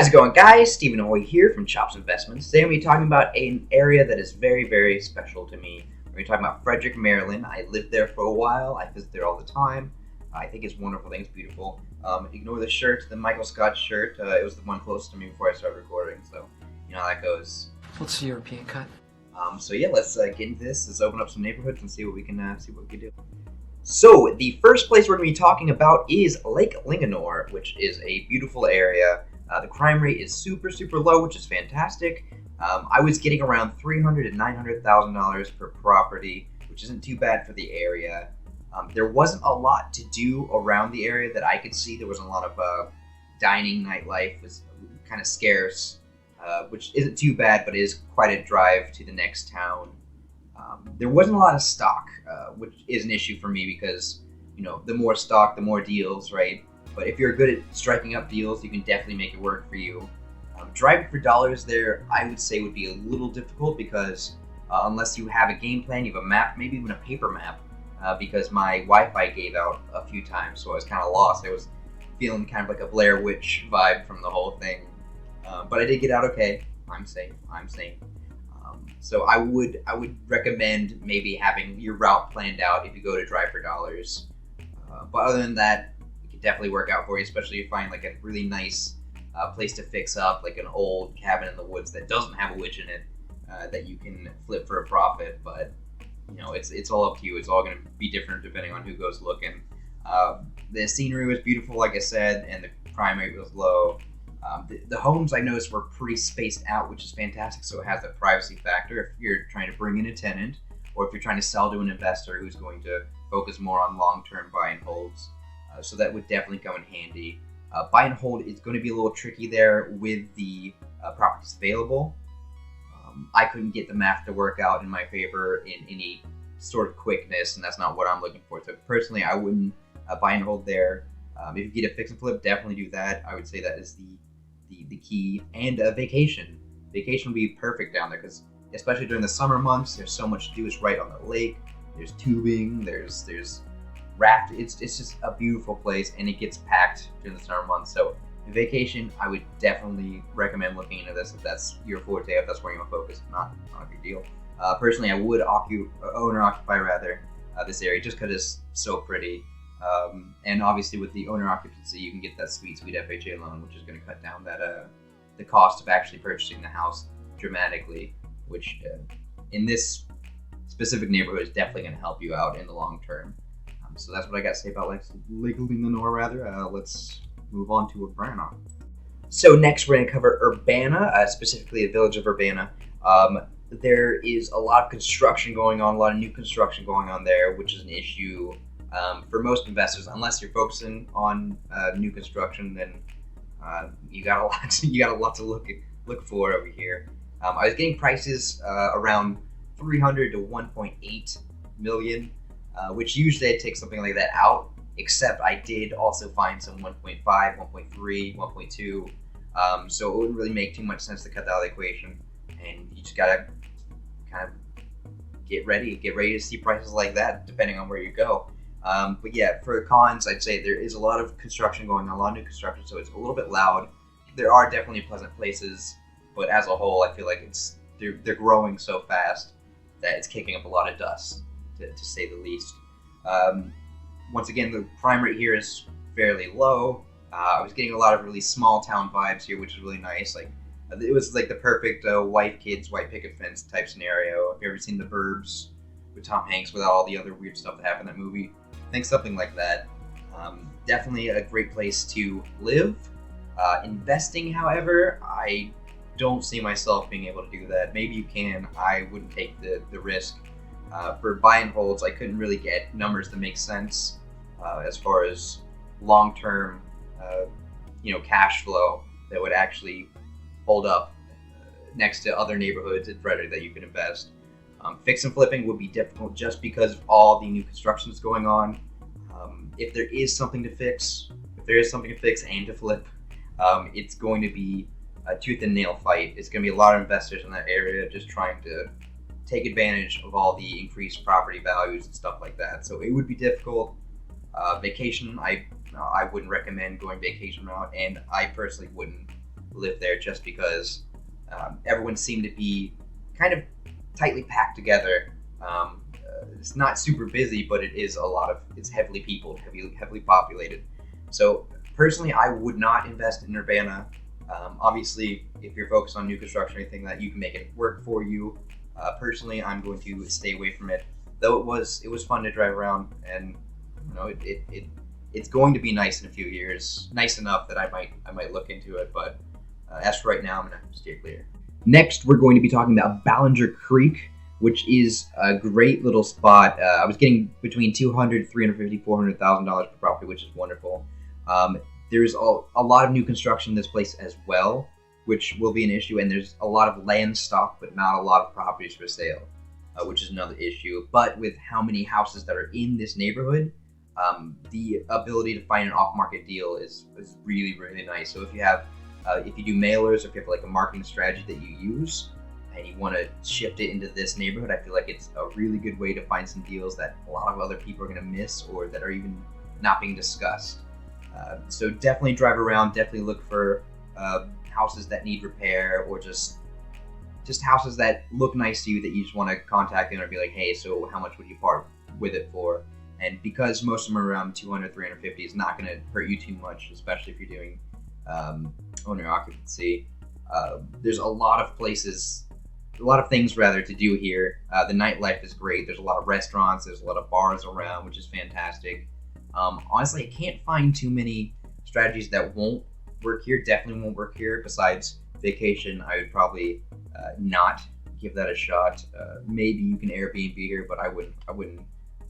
How's it going, guys? Stephen Hoy here from ChopzInvestments. Today I'm going to be talking about an area that is very, very special to me. We're going to be talking about Frederick, Maryland. I lived there for a while. I visit there all the time. I think it's wonderful. I think it's beautiful. Ignore the shirt, the Michael Scott shirt. It was the one closest to me before I started recording, so you know how that goes. What's the European cut? So yeah, let's get into this. Let's open up some neighborhoods and see what we can do. So the first place we're going to be talking about is Lake Linganore, which is a beautiful area. The crime rate is super, super low, which is fantastic. I was getting around $300,000 to $900,000 per property, which isn't too bad for the area. There wasn't a lot to do around the area that I could see. There wasn't a lot of dining, nightlife was kind of scarce, which isn't too bad, but is quite a drive to the next town. There wasn't a lot of stock, which is an issue for me because, you know, the more stock, the more deals, right? But if you're good at striking up deals, you can definitely make it work for you. Driving for dollars there, I would say, would be a little difficult because unless you have a game plan, you have a map, maybe even a paper map, because my Wi-Fi gave out a few times, so I was kind of lost. I was feeling kind of like a Blair Witch vibe from the whole thing. But I did get out okay. I'm safe. So I would recommend maybe having your route planned out if you go to drive for dollars. But other than that, it could definitely work out for you, especially if you find like a really nice place to fix up, like an old cabin in the woods that doesn't have a witch in it, that you can flip for a profit. But you know, it's all up to you. It's all going to be different depending on who goes looking. The scenery was beautiful, like I said, and the crime rate was low. The homes I noticed were pretty spaced out, which is fantastic. So it has the privacy factor if you're trying to bring in a tenant, or if you're trying to sell to an investor who's going to focus more on long-term buy and holds. So that would definitely come in handy. Buy and hold is going to be a little tricky there with the properties available. I couldn't get the math to work out in my favor in any sort of quickness, and that's not what I'm looking for. So personally, I wouldn't buy and hold there. If you get a fix and flip, definitely do that. I would say that is the key. And a vacation. Vacation would be perfect down there because especially during the summer months, there's so much to do. It's right on the lake. There's tubing. There's raft. It's just a beautiful place, and it gets packed during the summer months. So vacation, I would definitely recommend looking into this if that's your forte, if that's where you want to focus. Not a big deal. Personally, I would owner-occupy this area just because it's so pretty. And obviously with the owner occupancy, you can get that sweet FHA loan, which is going to cut down that the cost of actually purchasing the house dramatically, which in this specific neighborhood is definitely going to help you out in the long term. So that's what I got to say about Lake Linganore. Let's move on to Urbana. So next we're going to cover Urbana, specifically the village of Urbana. There is a lot of construction going on, a lot of new construction going on there, which is an issue for most investors. Unless you're focusing on new construction, then you got a lot to look for over here. I was getting prices around 300 to 1.8 million, which usually I take something like that out. Except I did also find some 1.5, 1.3, 1.2. So it wouldn't really make too much sense to cut that out of the equation. And you just gotta kind of get ready to see prices like that, depending on where you go. But yeah, for cons, I'd say there is a lot of construction going on, a lot of new construction, so it's a little bit loud. There are definitely pleasant places, but as a whole, I feel like they're growing so fast that it's kicking up a lot of dust, to say the least. Once again, the crime rate here is fairly low. I was getting a lot of really small town vibes here, which is really nice. Like it was like the perfect white picket fence type scenario. Have you ever seen The Burbs with Tom Hanks without all the other weird stuff that happened in that movie? I think something like that. Definitely a great place to live. Investing, however, I don't see myself being able to do that. Maybe you can. I wouldn't take the risk. For buy and holds, I couldn't really get numbers that make sense as far as long-term, cash flow that would actually hold up next to other neighborhoods in Frederick that you can invest. Fix and flipping would be difficult just because of all the new construction that's going on. If there is something to fix and to flip, it's going to be a tooth and nail fight. It's going to be a lot of investors in that area just trying to take advantage of all the increased property values and stuff like that. So it would be difficult. Vacation, I wouldn't recommend going vacation route, and I personally wouldn't live there just because everyone seemed to be kind of tightly packed together. It's not super busy, but it's heavily peopled, heavily populated. So personally, I would not invest in Urbana. Obviously, if you're focused on new construction or anything that you can make it work for you. Personally, I'm going to stay away from it. Though it was fun to drive around, and it's going to be nice in a few years. Nice enough that I might look into it, but as for right now, I'm gonna steer clear. Next, we're going to be talking about Ballinger Creek, which is a great little spot. I was getting between $200,000, $350,000, $400,000 per property, which is wonderful. There's a lot of new construction in this place as well, which will be an issue, and there's a lot of land stock, but not a lot of properties for sale, which is another issue. But with how many houses that are in this neighborhood, the ability to find an off-market deal is really, really nice. So if you do mailers, or if you have like a marketing strategy that you use, and you want to shift it into this neighborhood, I feel like it's a really good way to find some deals that a lot of other people are going to miss, or that are even not being discussed. So definitely drive around, definitely look for houses that need repair, or just houses that look nice to you that you just want to contact them or be like, hey, so how much would you part with it for? And because most of them are around 200, 350, it's not going to hurt you too much, especially if you're doing owner occupancy. There's a lot of things to do here. The nightlife is great. There's a lot of restaurants. There's a lot of bars around, which is fantastic. Honestly, I can't find too many strategies that won't work here. Definitely won't work here. Besides vacation, I would probably not give that a shot. Maybe you can Airbnb here, but I wouldn't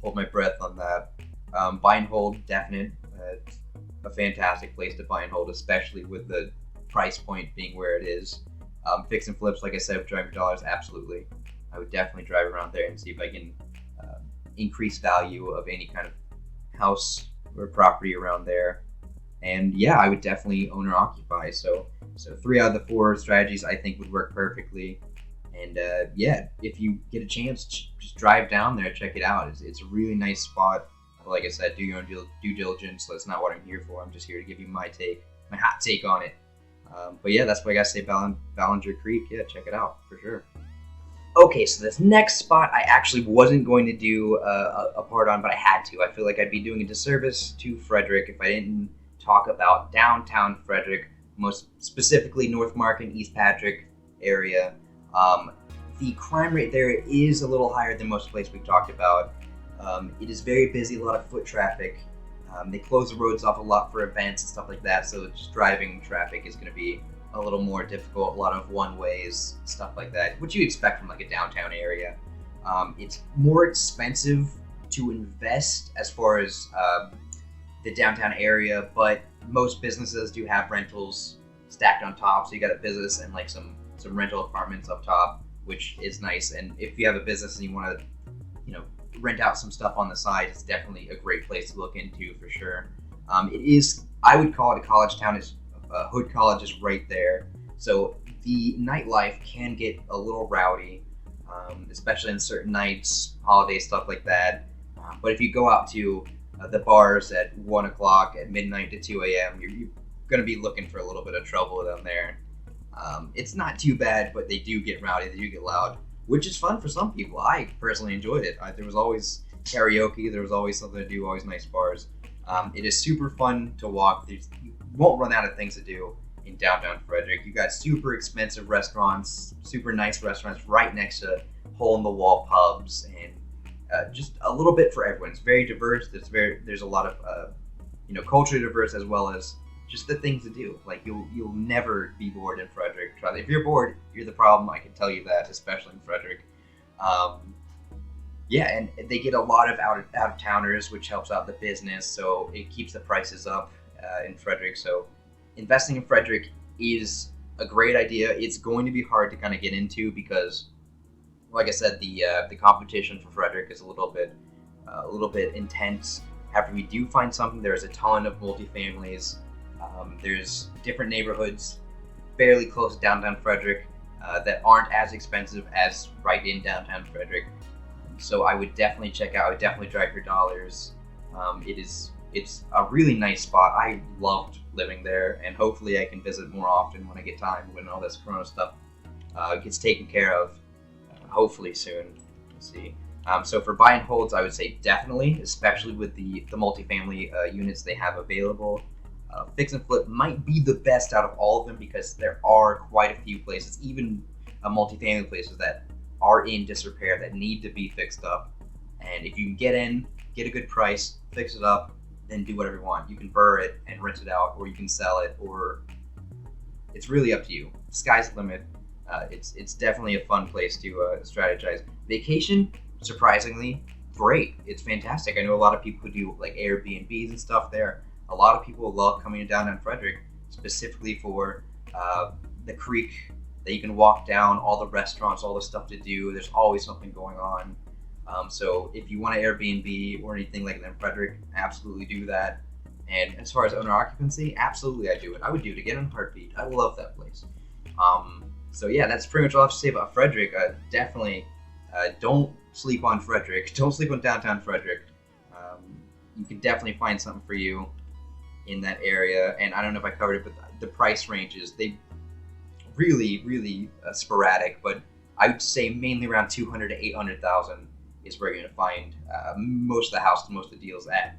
hold my breath on that. Buy and hold, definite. A fantastic place to buy and hold, especially with the price point being where it is. Fix and flips, like I said, driving dollars, absolutely. I would definitely drive around there and see if I can increase value of any kind of house or property around there. And yeah, I would definitely own or occupy. So 3 out of the 4 strategies I think would work perfectly. And yeah, if you get a chance, just drive down there, check it out. It's a really nice spot. Like I said, do your own due diligence. That's not what I'm here for. I'm just here to give you my hot take on it. But yeah, that's what I gotta say. Ballinger Creek. Yeah, check it out for sure. Okay, so this next spot I actually wasn't going to do a part on, but I had to. I feel like I'd be doing a disservice to Frederick if I didn't talk about downtown Frederick, most specifically North Market and East Patrick area. The crime rate there is a little higher than most places we've talked about. It is very busy, a lot of foot traffic. They close the roads off a lot for events and stuff like that, so just driving traffic is going to be a little more difficult. A lot of one-ways, stuff like that, which you expect from like a downtown area. It's more expensive to invest as far as the downtown area, but most businesses do have rentals stacked on top, so you got a business and like some rental apartments up top, which is nice. And if you have a business and you want to, rent out some stuff on the side, it's definitely a great place to look into for sure. It is, I would call it a college town. It's Hood College is right there, so the nightlife can get a little rowdy, especially on certain nights, holidays, stuff like that. But if you go out to the bars at 1 o'clock, at midnight to 2 a.m., you're going to be looking for a little bit of trouble down there. It's not too bad, but they do get rowdy, they do get loud, which is fun for some people. I personally enjoyed it. There was always karaoke, there was always something to do, always nice bars. It is super fun to walk. You won't run out of things to do in downtown Frederick. You got super expensive restaurants, super nice restaurants right next to hole-in-the-wall pubs, and just a little bit for everyone. It's very diverse. There's a lot of culturally diverse, as well as just the things to do. Like you'll never be bored in Frederick. If you're bored, you're the problem. I can tell you that, especially in Frederick. Yeah, and they get a lot of out of towners, which helps out the business. So it keeps the prices up in Frederick. So investing in Frederick is a great idea. It's going to be hard to kind of get into because, like I said, the competition for Frederick is a little bit intense. After we do find something, there's a ton of multifamilies. There's different neighborhoods fairly close to downtown Frederick that aren't as expensive as right in downtown Frederick. So I would definitely check out. I would definitely drive your dollars. It is It's a really nice spot. I loved living there, and hopefully I can visit more often when I get time, when all this Corona stuff gets taken care of. Hopefully soon. Let's see. So for buy and holds, I would say definitely, especially with the multifamily units they have available. Fix and flip might be the best out of all of them because there are quite a few places, even multifamily places, that are in disrepair that need to be fixed up. And if you can get in, get a good price, fix it up, then do whatever you want. You can burr it and rent it out, or you can sell it, or it's really up to you. Sky's the limit. It's definitely a fun place to strategize. Vacation, surprisingly, great. It's fantastic. I know a lot of people who do like Airbnbs and stuff there. A lot of people love coming down Frederick, specifically for the creek that you can walk down, all the restaurants, all the stuff to do. There's always something going on. So if you want an Airbnb or anything like that in Frederick, absolutely do that. And as far as owner occupancy, absolutely I do it. I would do it again in a heartbeat. I love that place. So yeah, that's pretty much all I have to say about Frederick. Definitely don't sleep on Frederick. Don't sleep on downtown Frederick. You can definitely find something for you in that area. And I don't know if I covered it, but the price ranges, they really sporadic, but I would say mainly around 200 to 800,000 is where you're going to find most of the houses, most of the deals at.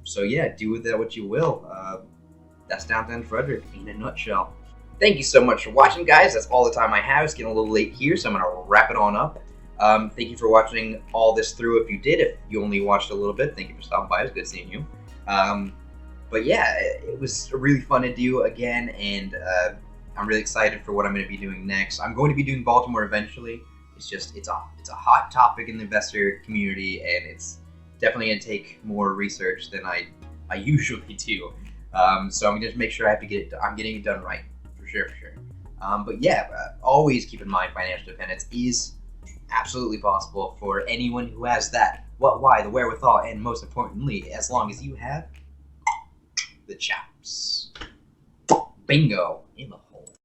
So yeah, do with that what you will. That's downtown Frederick in a nutshell. Thank you so much for watching, guys. That's all the time I have. It's getting a little late here, so I'm going to wrap it on up. Thank you for watching all this through. If you did, if you only watched a little bit, thank you for stopping by. It was good seeing you. But yeah, it was really fun to do again, and I'm really excited for what I'm going to be doing next. I'm going to be doing Baltimore eventually. It's a hot topic in the investor community, and it's definitely going to take more research than I usually do. So I'm going to make sure I'm getting it done right, for sure. But yeah, always keep in mind financial independence is absolutely possible for anyone who has that what, why, the wherewithal, and most importantly, as long as you have the chops. Bingo in the